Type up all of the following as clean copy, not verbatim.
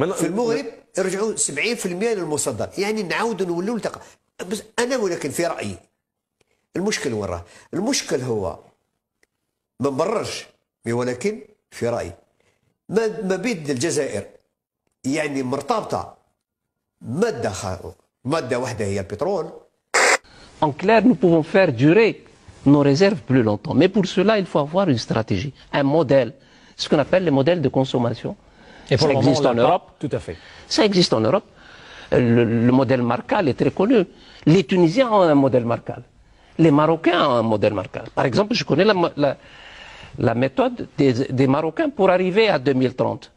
في المغرب يرجعوا 70% للمصدر، يعني نعاودوا نولوا نلتقى. بس انا ولكن في رايي المشكل وين راه؟ المشكل هو ما نبررش، ولكن في رايي ما بين الجزائر يعني مرتبطه ماده واحده هي البترول. En clair, nous pouvons faire durer nos réserves plus longtemps. Mais pour cela, il faut avoir une stratégie, un modèle, ce qu'on appelle les modèles de consommation. Et pour ça existe en Europe. Tout à fait. Ça existe en Europe. Le modèle Marcal est très connu. Les Tunisiens ont un modèle Marcal. Les Marocains ont un modèle Marcal. Par exemple, je connais la méthode des Marocains pour arriver à 2030.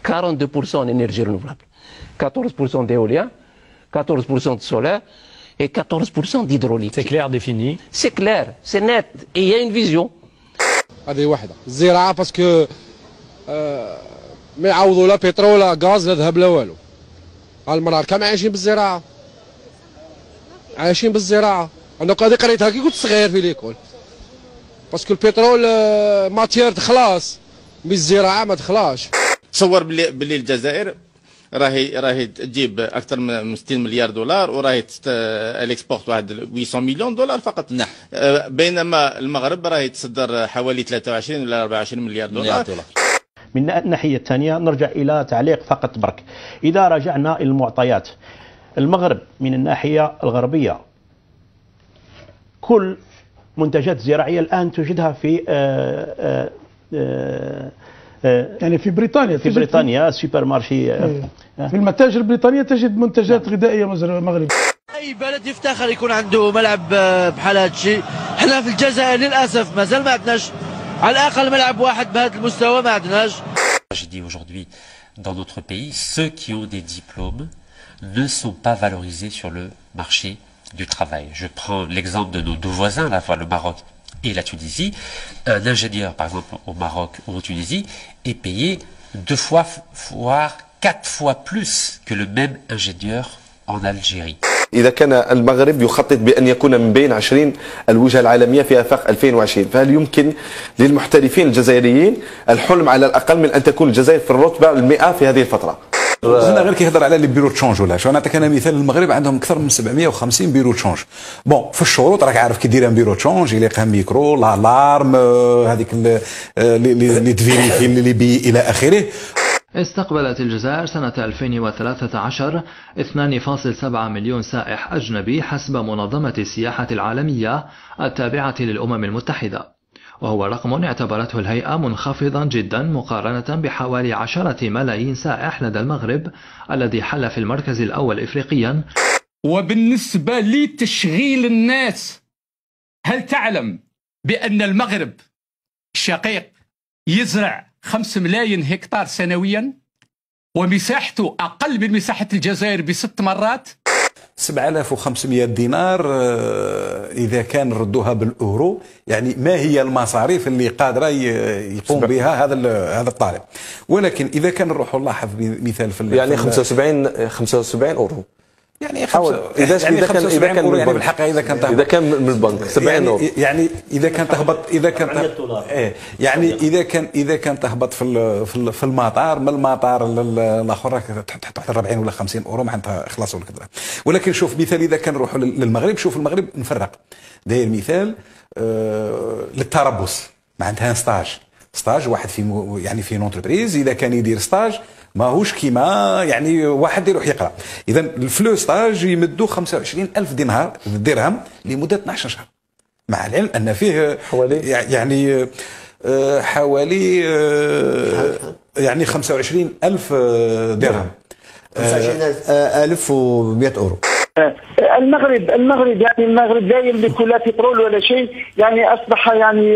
42% en énergie renouvelable, 14% d'éolien, 14% de solaire et 14% d'hydraulique. C'est clair, défini. C'est clair, c'est net. Et il y a une vision. هذه واحدة. الزراعة باسكو ما يعوضوا لا بترول لا غاز لا ذهب لا والو. المرار كامل عايشين بالزراعة. عايشين بالزراعة. أنا قريتها كي كنت صغير في ليكول. باسكو البترول ماتير تخلاص، مي الزراعة ما تخلاش. تصور باللي الجزائر راهي تجيب اكثر من 60 مليار دولار، وراهي الاكسبورت واحد 800 مليون دولار فقط. نعم. بينما المغرب راهي تصدر حوالي 23 ولا 24 مليار دولار. من الناحية الثانية نرجع إلى تعليق فقط برك. إذا رجعنا إلى المعطيات، المغرب من الناحية الغربية كل منتجات زراعية الآن تجدها في يعني في بريطانيا، في بريطانيا سوبر مارشي، في المتاجر البريطانية تجد منتجات غذائية مغربية. أي بلد يفتخر يكون عنده ملعب بحال هذا الشيء. احنا في الجزائر للأسف مازال ما عندناش على الأقل ملعب واحد بهذا المستوى، ما عندناش. Je dis aujourd'hui, dans notre pays, ceux qui ont des diplômes ne sont pas valorisés sur le marché du travail. Je prends l'exemple de nos deux voisins, à la fois le Maroc et la Tunisie. Un ingénieur, par exemple, au Maroc ou en Tunisie, est payé 2 fois, voire 4 fois plus que le même ingénieur en Algérie. إذا كان المغرب يخطط بأن يكون من بين 20 الوجهة العالمية في آفاق 2020، فهل يمكن للمحترفين الجزائريين الحلم على الأقل من أن تكون الجزائر في الرتبة 100 في هذه الفترة؟ زلنا غير كيهضر على لي بيرو تشونج ولا شو. نعطيك انا مثال، المغرب عندهم اكثر من 750 بيرو تشونج. بون في الشروط راك عارف كي دير ان بيرو تشونج يليقها ميكرو، لالارم، هذيك لي تفيريفي اللي بي الى اخره. استقبلت الجزائر سنة 2013 2.7 مليون سائح أجنبي حسب منظمة السياحة العالمية التابعة للأمم المتحدة، وهو رقم اعتبرته الهيئة منخفضا جدا مقارنة بحوالي 10 ملايين سائح لدى المغرب الذي حل في المركز الأول إفريقيا. وبالنسبة لتشغيل الناس، هل تعلم بأن المغرب الشقيق يزرع 5 ملايين هكتار سنويا ومساحته أقل من مساحة الجزائر ب6 مرات؟ 7500 دينار إذا كان ردوها بالأورو، يعني ما هي المصاريف اللي قادرة يقوم بها هذا الطالب. ولكن إذا كان نروحوا نلاحظ مثال في يعني 75 أورو، يعني اذا كان من يعني بالحقيقه اذا كان من البنك 70 اورو، يعني اذا كان تهبط، يعني اذا كان تهبط في المطار، من المطار الاخر تحط 40 ولا 50 اورو معناتها خلاص ولا كذا. ولكن شوف مثال اذا كان نروحوا للمغرب، شوف المغرب نفرق، داير مثال للتربص معناتها ستاج واحد في يعني في نونتربريز، اذا كان يدير ستاج ماهوش كيما يعني واحد يروح يقرا. اذا الفلو ستاج يمدوا 25,000 درهم لمده 12 شهر، مع العلم ان فيه يعني حوالي يعني 25,000 درهم، 25,100 اورو. المغرب يعني المغرب لا يملك لا بترول ولا شيء، يعني اصبح يعني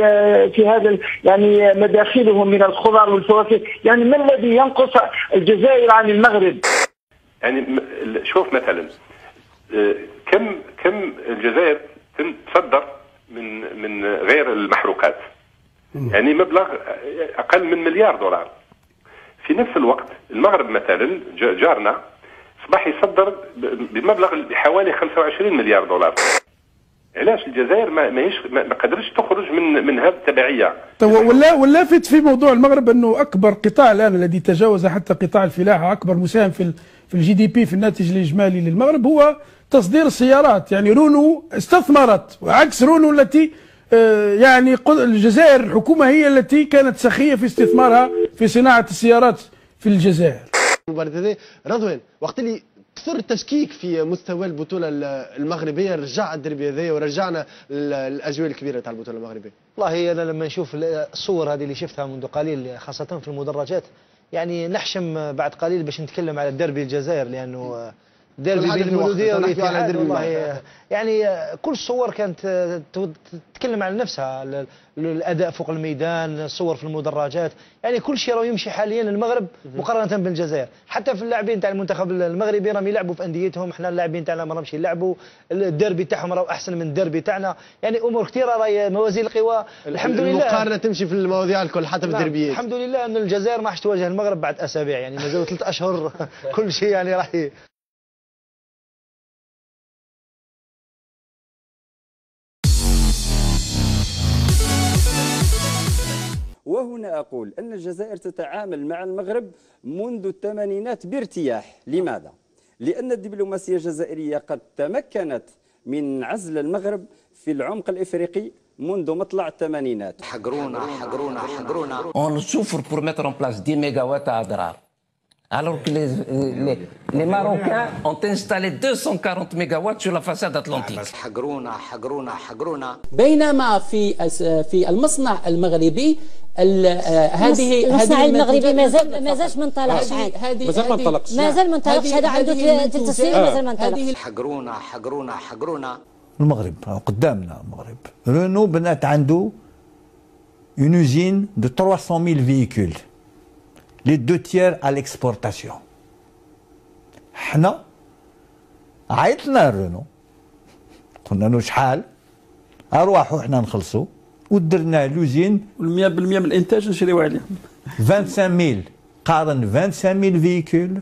في هذا يعني مداخلهم من الخضار والفواكه، يعني ما الذي ينقص الجزائر عن المغرب؟ يعني شوف مثلا كم الجزائر تصدر من غير المحروقات، يعني مبلغ اقل من مليار دولار. في نفس الوقت المغرب مثلا جارنا اصبح يصدر بمبلغ بحوالي 25 مليار دولار. علاش الجزائر ما قدرتش تخرج من هذه التبعيه. ولا لافت في موضوع المغرب انه اكبر قطاع الان الذي تجاوز حتى قطاع الفلاحه، اكبر مساهم في الجي دي بي في الناتج الاجمالي للمغرب هو تصدير السيارات. يعني رونو استثمرت، وعكس رونو التي يعني الجزائر الحكومه هي التي كانت سخيه في استثمارها في صناعه السيارات في الجزائر. رضوان وقت اللي كثر التشكيك في مستوى البطوله المغربيه رجع الدربي هذايا ورجعنا الاجواء الكبيره تاع البطوله المغربيه. والله انا لما نشوف الصور هذه اللي شفتها منذ قليل خاصه في المدرجات يعني نحشم بعد قليل باش نتكلم على الدربي الجزائر، لانه ديربي بين المولوديه والاتحاد والله يعني كل الصور كانت تتكلم على نفسها، الاداء فوق الميدان، الصور في المدرجات، يعني كل شيء راه يمشي حاليا المغرب مقارنه بالجزائر. حتى في اللاعبين تاع المنتخب المغربي راهم يلعبوا في انديتهم، احنا اللاعبين تاعنا ما راهمش يلعبوا، الديربي تاعهم راه احسن من الديربي تاعنا، يعني امور كثيره راهي موازين القوى الحمد لله. المقارنه تمشي في المواضيع الكل حتى في الديربيات. الحمد لله ان الجزائر ما راحش تواجه المغرب بعد اسابيع، يعني مازالوا 3 اشهر كل شيء يعني راح وهنا أقول أن الجزائر تتعامل مع المغرب منذ الثمانينات بارتياح. لماذا؟ لأن الدبلوماسية الجزائرية قد تمكنت من عزل المغرب في العمق الإفريقي منذ مطلع الثمانينات. حقرونا. On souffre pour mettre en place 10 mégawatts à Adrar. Alors que les Marocains ont installé 240 mégawatts sur la façade atlantique. حقرونا. بينما في المصنع المغربي هذه المصنع المغربي ما زالش ما انطلقش عاد. ما زال ما انطلقش، هذا عنده 3 سنين مازال ما انطلقش. حقرونا. المغرب قدامنا، المغرب رونو بنات عنده une usine de 300 000 véhicules. Les 2 tiers à l'exportation. حنا عيطنا رونو قلنا له شحال اروحوا حنا نخلصوا ودرنا لوزين 100% من الانتاج نشريو عليه 25000 قارن 25000 فيكول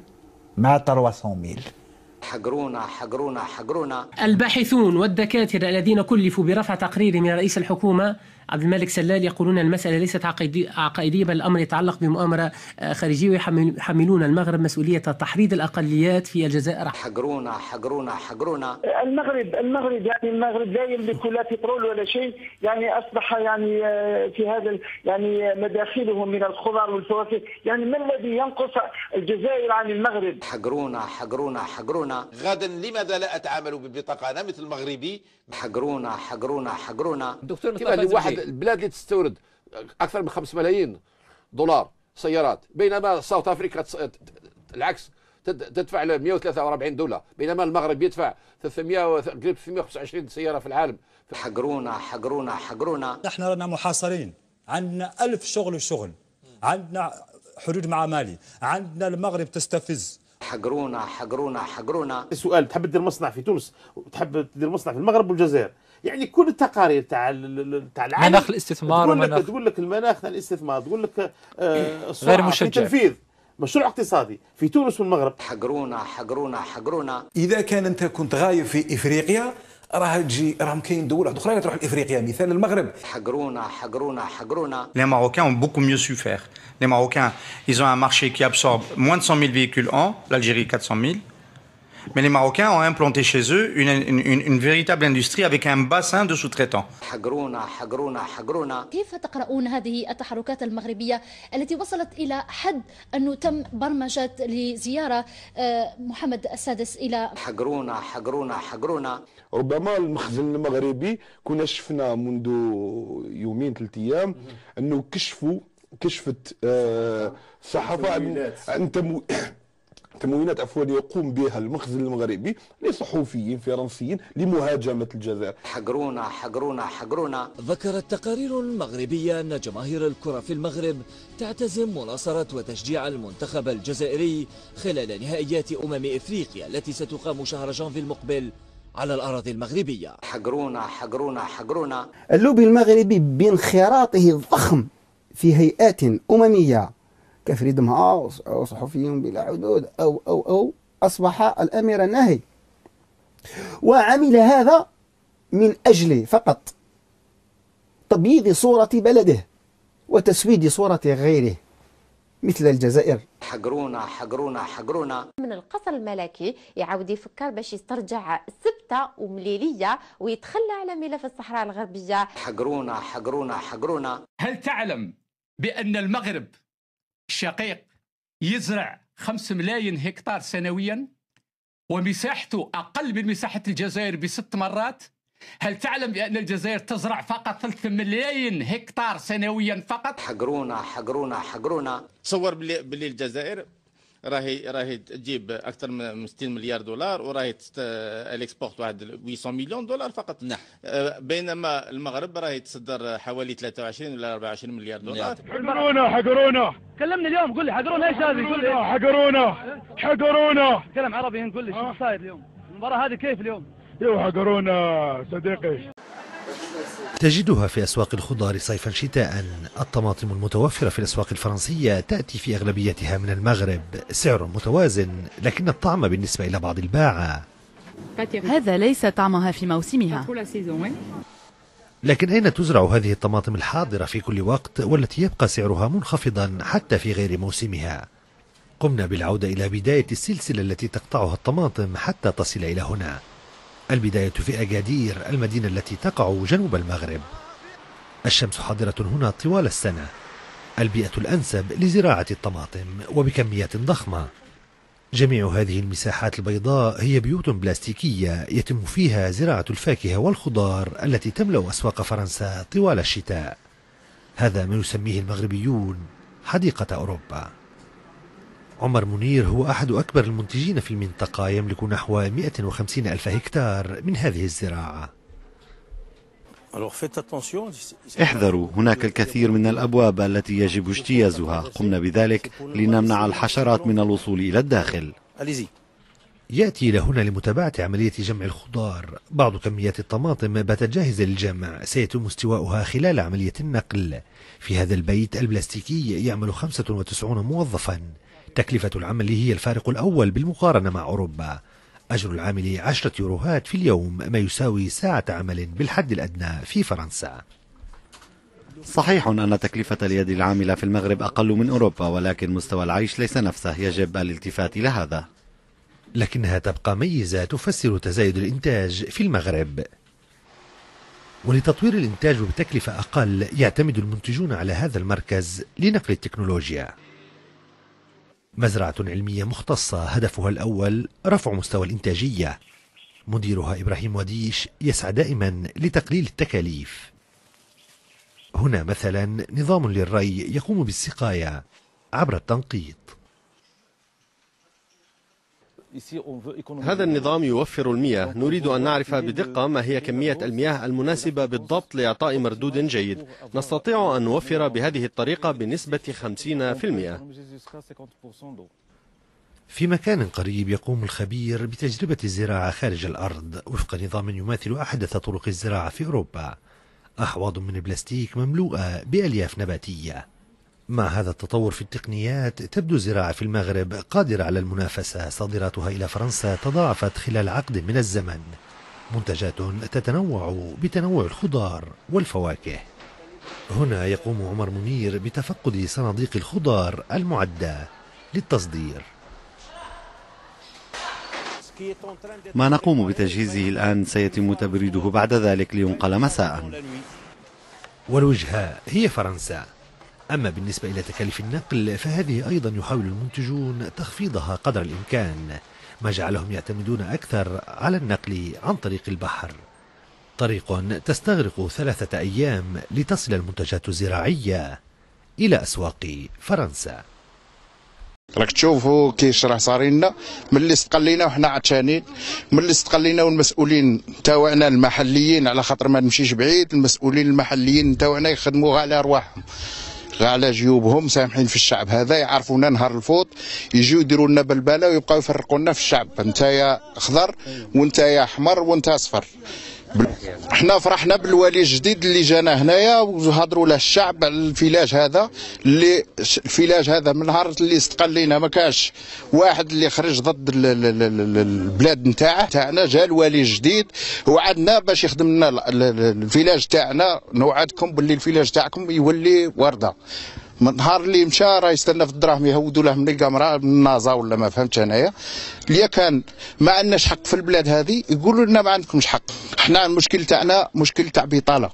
مع 300000. حقرونا. الباحثون والدكاترة الذين كلفوا برفع تقرير من رئيس الحكومة عبد الملك سلال يقولون المسألة ليست عقائدية، بل الأمر يتعلق بمؤامرة خارجية، ويحملون المغرب مسؤولية تحريض الأقليات في الجزائر. حقرونا. المغرب يعني المغرب لا يملك لا بترول ولا شيء، يعني أصبح يعني في هذا يعني مداخلهم من الخضار والفواكه، يعني ما الذي ينقص الجزائر عن المغرب؟ حقرونا. غدا لماذا لا أتعامل ببطاقة أنا مثل المغربي؟ حقرونا. كيف واحد البلاد اللي تستورد اكثر من 5 ملايين دولار سيارات، بينما ساوث افريكا العكس تدفع ل $143، بينما المغرب يدفع 325 سياره في العالم. حقرونا. نحن رانا محاصرين، عندنا 1000 شغل، عندنا حدود مع مالي، عندنا المغرب تستفز. حقرونا. السؤال، تحب تدير مصنع في تونس وتحب تدير مصنع في المغرب والجزائر؟ يعني كل التقارير تاع العالم، مناخ الاستثمار تقول لك المناخ تاع الاستثمار، تقول لك غير مشجع في تنفيذ مشروع اقتصادي في تونس والمغرب. حقرونا. اذا كان انت كنت غايب في افريقيا راهم كاين دول اخرى تروح لافريقيا، مثال المغرب. حقرونا. Les Marocains ont beaucoup mieux su faire. Les Marocains, ils ont un marché qui absorbe moins de 100 000 véhicules an, l'Algérie 400 000. Mais les Marocains ont implanté chez eux une véritable industrie avec un bassin de sous-traitants. حقرونا. كيف تقرؤون هذه التحركات المغربية التي وصلت إلى حد أنه تم برمجة لزيارة محمد السادس إلى حقرونا. ربما المخزن المغربي كنا شفنا منذ 2 3 أيام أنه كشفت صحافة عن تموينات يقوم بها المخزن المغربي لصحفيين فرنسيين لمهاجمة الجزائر. حقرونا. ذكرت تقارير مغربية أن جماهير الكرة في المغرب تعتزم مناصرة وتشجيع المنتخب الجزائري خلال نهائيات إفريقيا التي ستقام شهر جانفي المقبل على الأراضي المغربية. حقرونا. اللوبي المغربي بانخراطه الضخم في هيئات أممية كفريدم هاوس أو صحفيون بلا حدود أو أصبح الأمير الناهي، وعمل هذا من أجل فقط تبييض صورة بلده وتسويد صورة غيره مثل الجزائر. حقرونا حقرونا حقرونا. من القصر الملكي يعاود يفكر باش يسترجع سبتة ومليلية ويتخلى على ملف الصحراء الغربية. حقرونا حقرونا حقرونا. هل تعلم بأن المغرب الشقيق يزرع 5 ملايين هكتار سنويا ومساحته أقل من مساحة الجزائر ب6 مرات؟ هل تعلم بأن الجزائر تزرع فقط 3 ملايين هكتار سنويا فقط؟ حقرونا حقرونا حقرونا. تصور باللي الجزائر راهي تجيب اكثر من 60 مليار دولار وراهي الاكسبورت واحد 800 مليون دولار فقط. نعم. بينما المغرب راهي تصدر حوالي 23 ولا 24 مليار دولار. حقرونا حقرونا. كلمني اليوم قول لي حقرونا ايش هذه؟ قول لي حقرونا حقرونا. كلام عربي قول لي شو صاير اليوم؟ المباراة هذه كيف اليوم؟ يو حقرونا صديقي. تجدها في أسواق الخضار صيفا شتاء. الطماطم المتوفرة في الأسواق الفرنسية تأتي في أغلبيتها من المغرب، سعر متوازن لكن الطعم بالنسبة إلى بعض الباعة هذا ليس طعمها في موسمها. لكن أين تزرع هذه الطماطم الحاضرة في كل وقت والتي يبقى سعرها منخفضا حتى في غير موسمها؟ قمنا بالعودة إلى بداية السلسلة التي تقطعها الطماطم حتى تصل إلى هنا. البداية في أكادير، المدينة التي تقع جنوب المغرب. الشمس حاضرة هنا طوال السنة، البيئة الأنسب لزراعة الطماطم وبكميات ضخمة. جميع هذه المساحات البيضاء هي بيوت بلاستيكية يتم فيها زراعة الفاكهة والخضار التي تملأ أسواق فرنسا طوال الشتاء. هذا ما يسميه المغربيون حديقة أوروبا. عمر منير هو أحد أكبر المنتجين في المنطقة، يملك نحو 150 ألف هكتار من هذه الزراعة. احذروا، هناك الكثير من الأبواب التي يجب اجتيازها. قمنا بذلك لنمنع الحشرات من الوصول إلى الداخل. يأتي إلى هنا لمتابعة عملية جمع الخضار. بعض كميات الطماطم باتت جاهزة للجمع، سيتم استواؤها خلال عملية النقل. في هذا البيت البلاستيكي يعمل 95 موظفا. تكلفة العمل هي الفارق الأول بالمقارنة مع أوروبا. أجر العامل 10 يوروهات في اليوم، ما يساوي ساعة عمل بالحد الأدنى في فرنسا. صحيح أن تكلفة اليد العاملة في المغرب أقل من أوروبا، ولكن مستوى العيش ليس نفسه، يجب الالتفات إلى هذا. لكنها تبقى ميزة تفسر تزايد الإنتاج في المغرب. ولتطوير الإنتاج بتكلفة أقل يعتمد المنتجون على هذا المركز لنقل التكنولوجيا. مزرعة علمية مختصة هدفها الأول رفع مستوى الإنتاجية. مديرها إبراهيم وديش يسعى دائما لتقليل التكاليف. هنا مثلا نظام للري يقوم بالسقاية عبر التنقيط. هذا النظام يوفر المياه. نريد أن نعرف بدقة ما هي كمية المياه المناسبة بالضبط لإعطاء مردود جيد. نستطيع أن نوفر بهذه الطريقة بنسبة 50%. في مكان قريب يقوم الخبير بتجربة الزراعة خارج الأرض وفق نظام يماثل أحدث طرق الزراعة في أوروبا. أحواض من البلاستيك مملوءة بألياف نباتية. مع هذا التطور في التقنيات تبدو الزراعة في المغرب قادرة على المنافسة. صادراتها إلى فرنسا تضاعفت خلال عقد من الزمن. منتجات تتنوع بتنوع الخضار والفواكه. هنا يقوم عمر منير بتفقد صناديق الخضار المعدة للتصدير. ما نقوم بتجهيزه الآن سيتم تبريده بعد ذلك لينقل مساء. والوجهة هي فرنسا. أما بالنسبة إلى تكاليف النقل فهذه أيضا يحاول المنتجون تخفيضها قدر الإمكان، ما جعلهم يعتمدون أكثر على النقل عن طريق البحر. طريق تستغرق 3 أيام لتصل المنتجات الزراعية إلى أسواق فرنسا. راك تشوفوا كيش راه صار لنا ملي استقلينا وحنا عطشانين، ملي استقلينا والمسؤولين تاعنا المحليين، على خاطر ما نمشيش بعيد، المسؤولين المحليين تاعنا يخدموا على ارواحهم على جيوبهم، سامحين في الشعب هذا، يعرفونا نهار الفوت يجيو يديروا لنا بلبله ويبقاو يفرقوا لنا في الشعب، انت يا خضر وانت يا احمر وانت اصفر. احنا فرحنا بالوالي الجديد اللي جانا هنايا وهضروا له الشعب على الفيلاج هذا. اللي الفيلاج هذا من نهار اللي استقلينا ما كانش واحد اللي خرج ضد البلاد نتاعنا. جا الوالي الجديد وعدنا باش يخدم لنا الفيلاج تاعنا. نوعدكم باللي الفيلاج تاعكم يولي ورده. من النهار اللي مشى راه يستنى في الدراهم يهودوا له من الكاميرا من النازا ولا ما فهمتش انايا. اللي كان ما عندناش حق في البلاد هذه يقولوا لنا ما عندكمش حق. احنا المشكل تاعنا مشكل تاع بطاله،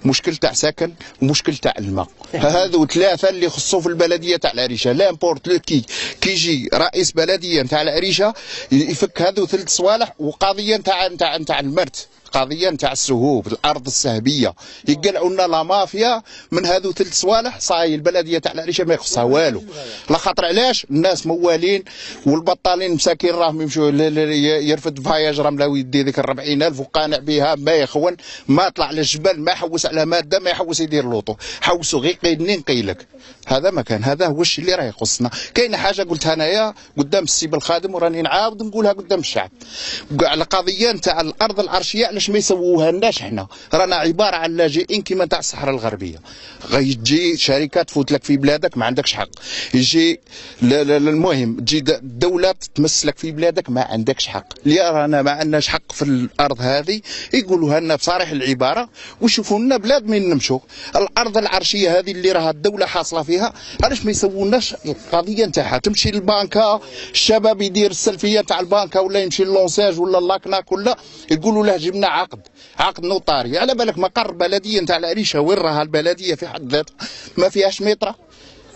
مشكل تاع سكن، ومشكل تاع الماء. هذو ثلاثه اللي يخصوا في البلديه تاع العريشه. لامبورت لو كي يجي رئيس بلديه تاع العريشه يفك هذو ثلاث صوالح. وقضيه تاع المرت، قضيه نتاع السهوب، الارض السهبيه، يقلعوا لنا لا مافيا من هذو ثلاث صوالح. صاي البلديه تاع العريشه ما يخصها والو. لا خاطر علاش؟ الناس موالين والبطالين مساكين راهم يمشوا يرفد فاياج رمله ويدي ذيك 40,000 وقانع بها. ما يخون، ما طلع للجبل، ما يحوس على ماده، ما يحوس يدير لوطو، حوسوا غير قيدني نقيلك. هذا ما كان، هذا هو الشيء اللي راه يخصنا. كاينه حاجه قلتها انايا قدام السيب الخادم وراني نعاود نقولها قدام الشعب على قضيه نتاع الارض العرشيه. علاش ما يسووها لناش؟ احنا رانا عباره عن لاجئين كيما تاع الصحراء الغربيه. غيجي شركه تفوت لك في بلادك ما عندكش حق. يجي المهم تجي الدوله تتمس لك في بلادك ما عندكش حق. اللي رانا ما عندناش حق في الارض هذه يقولوها لنا بصريح العباره ويشوفوا لنا بلاد من نمشوا. الارض العرشيه هذه اللي راها الدوله حاصله فيها، علاش ما يسووناش القضيه نتاعها؟ تمشي للبنكه، الشباب يدير السلفيه تاع البنكه ولا يمشي للونساج ولا اللاكناك ولا يقولوا له جبنا عقد نوطاري. على بالك مقر بلديه نتاع العريشه وين راها البلديه في حد ذاتها؟ ما فيهاش مترا.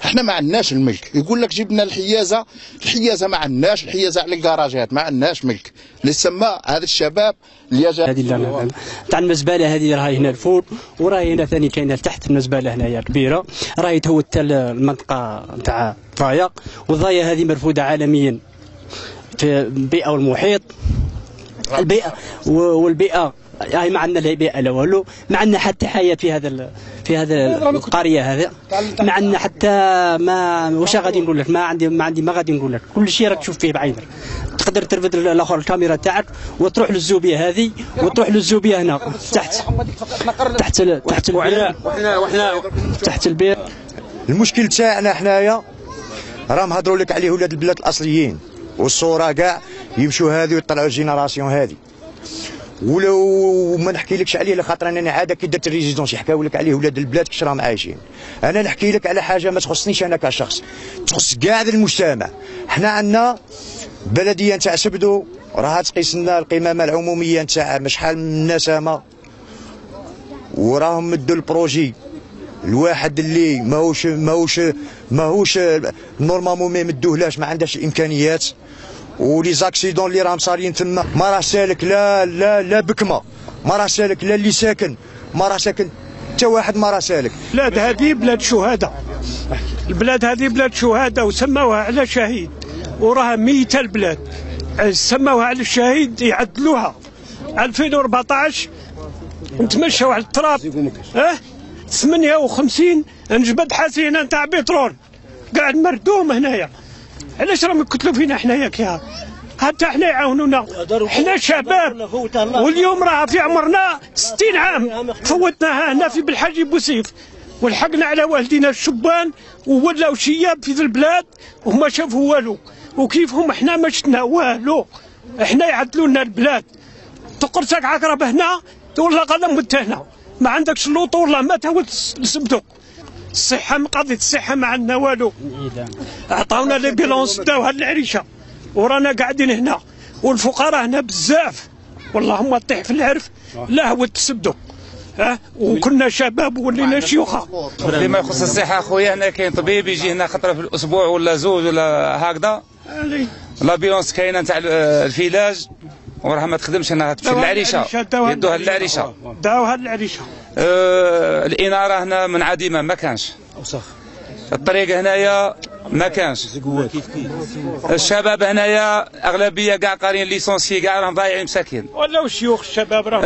احنا ما عندناش الملك. يقول لك جبنا الحيازه ما عندناش. الحيازه على الكراجات ما عندناش ملك. اللي سما هذا الشباب اللي جا هذه تاع المزبله هذه راهي هنا الفوق، وراهي هنا ثاني كاينه تحت المزبله هنايا كبيره، راهي تهود حتى المنطقه نتاع ضايا. والضايا هذه مرفوضه عالميا في البيئه والمحيط. البيئه والبيئه هاي ما عندنا لا بيئه لا والو. ما عندنا حتى حياه في هذا القريه هذا. ما عندنا حتى ما واش غادي نقول لك، ما عندي ما غادي نقول لك. كل شيء راك تشوف فيه بعينك. تقدر ترفد الاخر الكاميرا تاعك وتروح للزوبيه هذه وتروح للزوبيه هنا تحت البير. وحنا تحت البير. المشكل تاعنا حنايا راهم هضروا لك عليه ولاد البلاد الاصليين، والصوره كاع يمشوا هذه ويطلعوا الجينيراسيون هذه. ولو ما نحكي لكش عليه لخاطر انا عاده كي درت الريزيدونس يحكاو لك عليه ولاد البلاد كيش راهم عايشين. انا نحكي لك على حاجه ما تخصنيش انا كشخص، تخص كاع المجتمع. حنا عندنا بلديه نتاع سبدو راها تقيس لنا القمامه العموميه نتاع شحال من النسمه، وراهم مدوا البروجي الواحد اللي ماهوش نورمالمون ما يمدوهلاش، ما عندهاش الامكانيات. ولي زاكسيدون اللي راهم صارين تما ما راه سالك لا بكمه، ما راه سالك لا اللي ساكن، ما راه ساكن حتى واحد ما راه سالك. البلاد هذه بلاد شهداء، البلاد هذه بلاد شهداء وسموها على شهيد، وراها ميته البلاد. سموها على الشهيد يعدلوها. 2014 نتمشوا على التراب 58 نجبد حسينه نتاع بترول قاعد مردوم هنايا. علاش راهم يقتلوا فينا حنايا كيها؟ حتى حنا يعاونونا، حنا شباب واليوم راه في عمرنا 60 عام فوتناها هنا في بالحاج بوسيف، ولحقنا على والدينا الشبان وولاو شياب في ذي البلاد وما شافوا والو، وكيفهم حنا ما شفنا والو. حنا يعدلوا لنا البلاد. تقرصك عقرب هنا والله غدا مت هنا، ما عندكش اللوطو والله ما تهود تسبدو. الصحة قضية الصحة ما عندنا والو. عطاونا لي بيلونس داوها للعريشة ورانا قاعدين هنا، والفقراء هنا بزاف والله ما تطيح في العرف لا هو تسبدو. وكنا شباب ولينا شيوخة. فيما يخص الصحة خويا هنا كاين طبيب يجي هنا خطرة في الأسبوع ولا زوج ولا هكذا. لا بيلونس كاينة نتاع الفيلاج وراها ما تخدمش هنا، تمشي للعريشه يدوها للعريشه داوها للعريشه. الاناره هنا منعدمه ما كانش. الطريق هنايا ما كانش. الشباب هنايا اغلبيه كاع قارين ليسونسي كاع راهم ضايعين مساكين. ولاو الشيوخ الشباب راهم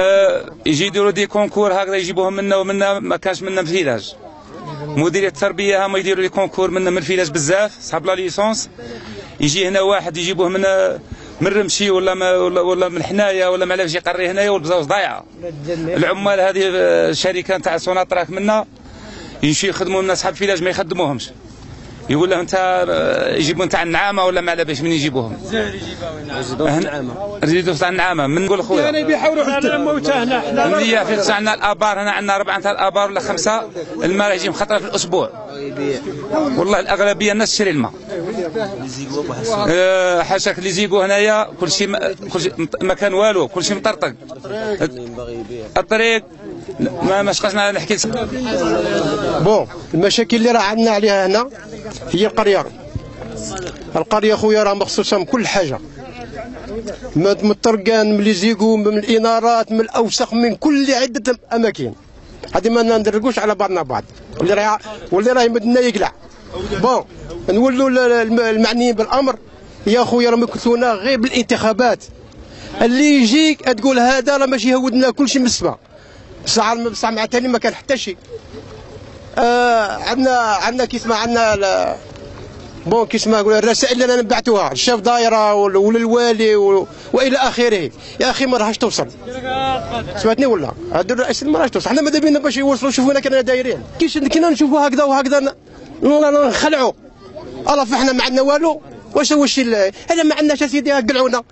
يجي يديروا دي كونكور هكذا يجيبوهم منا ومنا، ما كانش منا من الفيلاج. مديريه التربيه هما يديروا لي كونكور منا من الفيلاج بزاف صحاب لا ليسونس. يجي هنا واحد يجيبوه من من رمشي ولا من حنايا ولا ما عرفش يقري هنايا والبزاوز ضايعه. العمال هذه الشركه نتاع سوناطراك منا يمشي يخدموا من اصحاب الفيلاج ما يخدموهمش. يقول له انت يجيبوا نتاع النعامه ولا ما على باش من يجيبوهم. رزيدوا تاع النعامه من نقول خويا. يعني بيحاولوا على موتى هنا. مليا في تاعنا الابار هنا عندنا 4 تاع الابار ولا 5 الماء يجي خطره في الاسبوع. والله الاغلبيه الناس تشري الماء. حاشاك اللي يزيقوا هنايا كل شيء ما كان والو، كل شيء مطرطق. الطريق ما شقاش نحكي. بون المشاكل اللي راه عندنا عليها هنا هي القريه خويا راه مخصوصه من كل حاجه، من الطرقان، من لي زيكو، من الانارات، من الاوسخ، من كل عده اماكن. هذه ما ندرقوش على بعضنا بعض، واللي راه يمدنا يقلع. بون نولوا المعنيين بالامر يا خويا راه مكثونا غير بالانتخابات، اللي يجيك تقول هذا راه ماشي هودنا كل شيء من السما، بصح مع ثاني ما كان حتى شيء. عندنا كيسمع عندنا بون كيسمع الرسائل اللي انا نبعتوها الشاف دايره وللوالي والى اخره. يا اخي ما راهش توصل، سمعتني ولا؟ هاد الرئيس ما راهش توصل. حنا ماذا بينا باش يوصلوا شوفونا كنا دايرين كينا نشوفوا هكذا وهكذا نخلعوا. الله فاحنا ما عندنا والو. واش هو الشيء هذا ما عندناش سيدي. قلعونا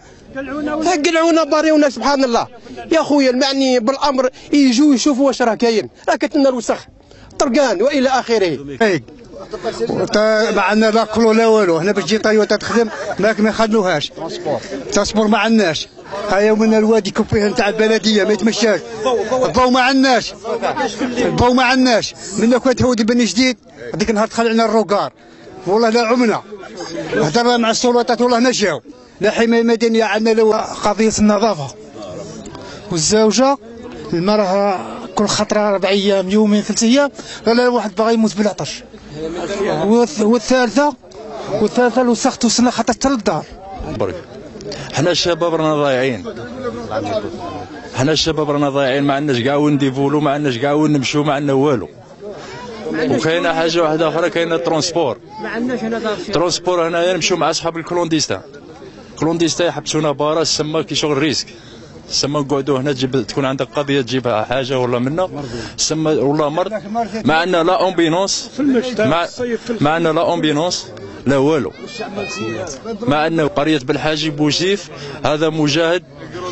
باريونا سبحان الله. يا خويا المعني بالامر يجوا يشوفوا واش راه كاين، راه كتلنا الوسخ طرقان والى اخره. ما عندنا لا كلو لا والو. هنا باش تجي طيوطه تخدم ما يخدموهاش. ترونسبور ما عندناش. هيا من الوادي كوبيه نتاع البلديه ما يتمشاش. الضوء ما عندناش. من كنت تهودي بني جديد هذيك النهار دخل علينا الروكار والله لا عمنا. هضرنا مع السلطات والله ما جاو. لا حمايه مدنيه عندنا قضيه النظافه والزوجه المراه كل خطره 4 ايام يومين 3 ايام ولا واحد باغي يموت بالعطش. والثالثه الوسخ توصلنا خاطر حتى للدار. حنا الشباب رانا ضايعين. ما عندناش كاع وين نديفولو، ما عندناش كاع وين نمشيو، ما عندنا والو. وكاينه حاجه واحده اخرى، كاينه الترونسبور. الترونسبور هنايا نمشيو مع اصحاب الكلونديستان يحبسونا برا سما كي شغل ريسك. سما نقعدوا هنا تكون عندك قضيه تجيبها حاجه ولا منا سما والله مرض. ما عندنا لا امبينونس، ما عندنا لا امبينونس لا والو. ما عندنا قريه بالحاجي بوزيف هذا مجاهد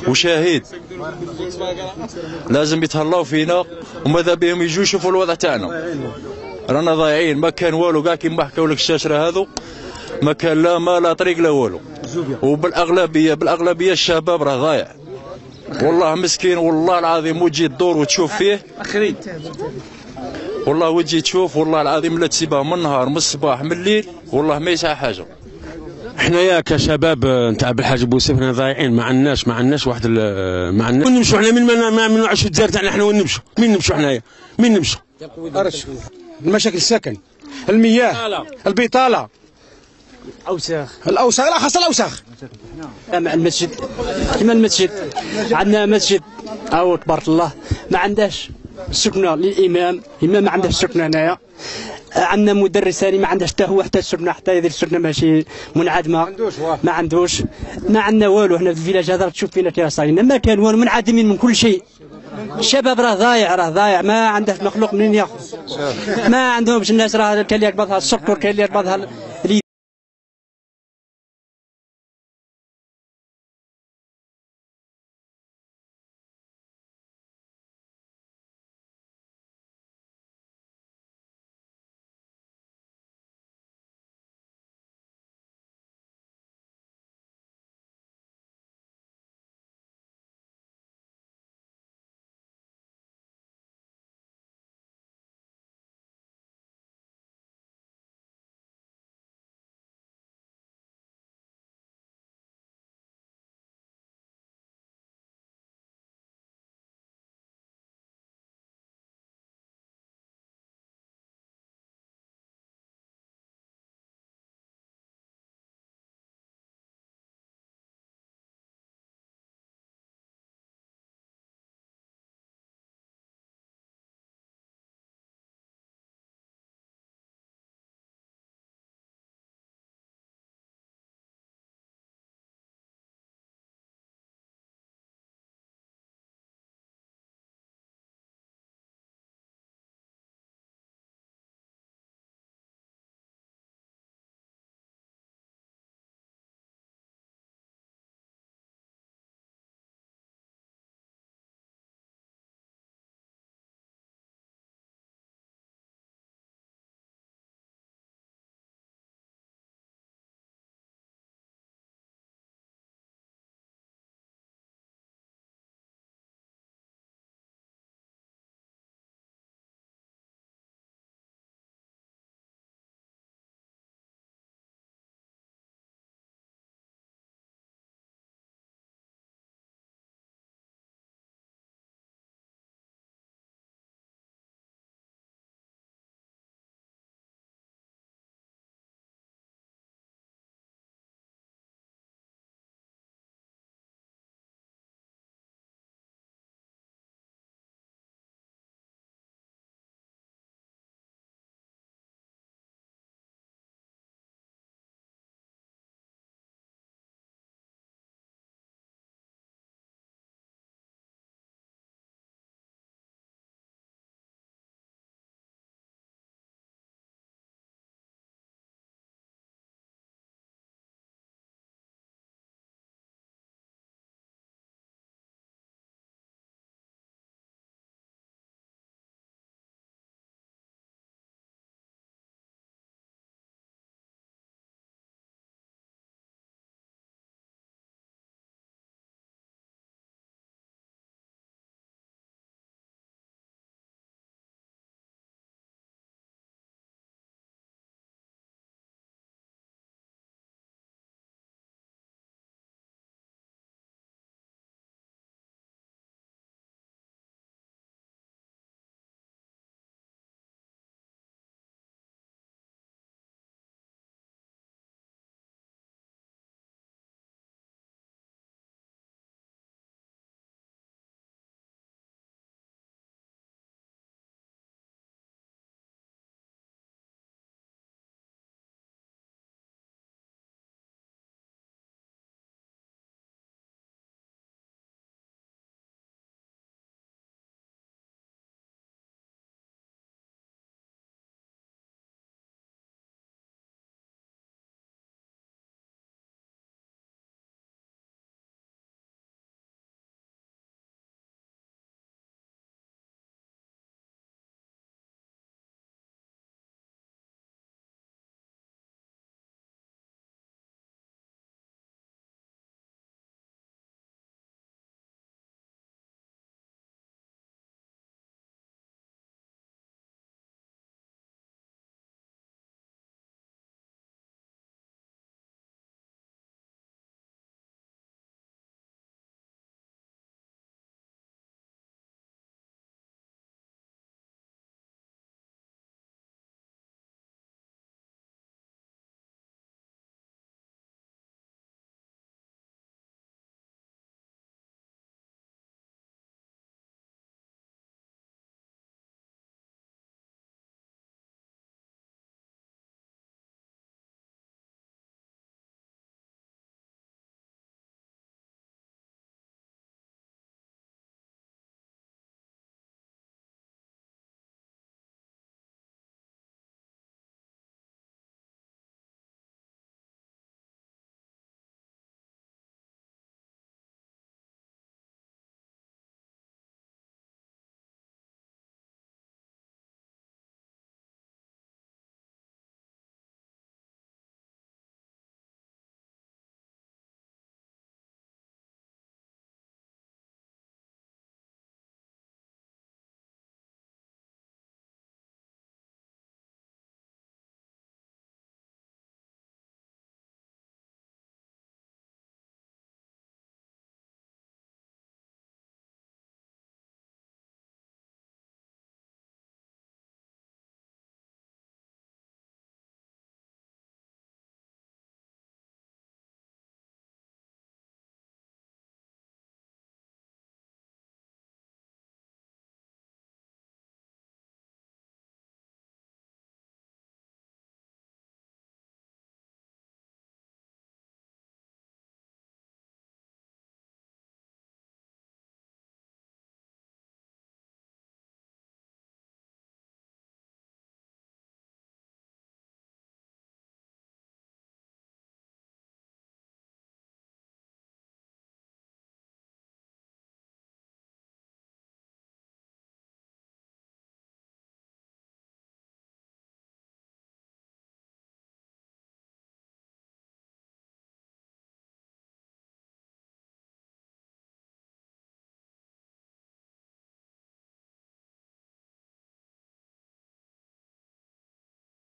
وشهيد لازم يتهلاو فينا، وماذا بهم يجوا يشوفوا الوضع تاعنا. رانا ضايعين، ما كان والو كاع كيما حكاو لك الشاشره هذو، ما كان لا ما لا طريق لا والو. وبالاغلبيه الشباب راه ضايع والله مسكين والله العظيم. وتجي تدور وتشوف فيه والله، وتجي تشوف والله العظيم لا تسيبها من النهار من الصباح من الليل والله ما يسعى حاجه. حنايا كشباب نتاع بالحاج بوسيف حنا ضايعين، ما عندناش واحد ما عندناش وين نمشوا. حنا من ما نعيشوا الدار تاعنا حنا وين نمشوا؟ مين نمشوا حنايا؟ مين نمشوا؟ المشاكل السكن، المياه، البطاله، الاوساخ لا خاصه الاوساخ. مع المسجد كما المسجد عندنا مسجد او تبارك الله ما عندهاش سكنه للامام، الامام ما عندهاش سكنه هنايا. عندنا مدرس ثاني ما عندهاش حتى هو حتى السكنه، حتى يدير السكنه ماشي منعدمه، ما عندوش. ما عندنا والو هنا في الفيلاج هذا تشوف فينا كي صايرين، ما كان والو، منعدمين من كل شيء. الشباب راه ضايع ما عنده مخلوق منين ياخذ. ما عندهمش الناس راه كاين اللي يقبضها السكر، كاين اللي يقبضها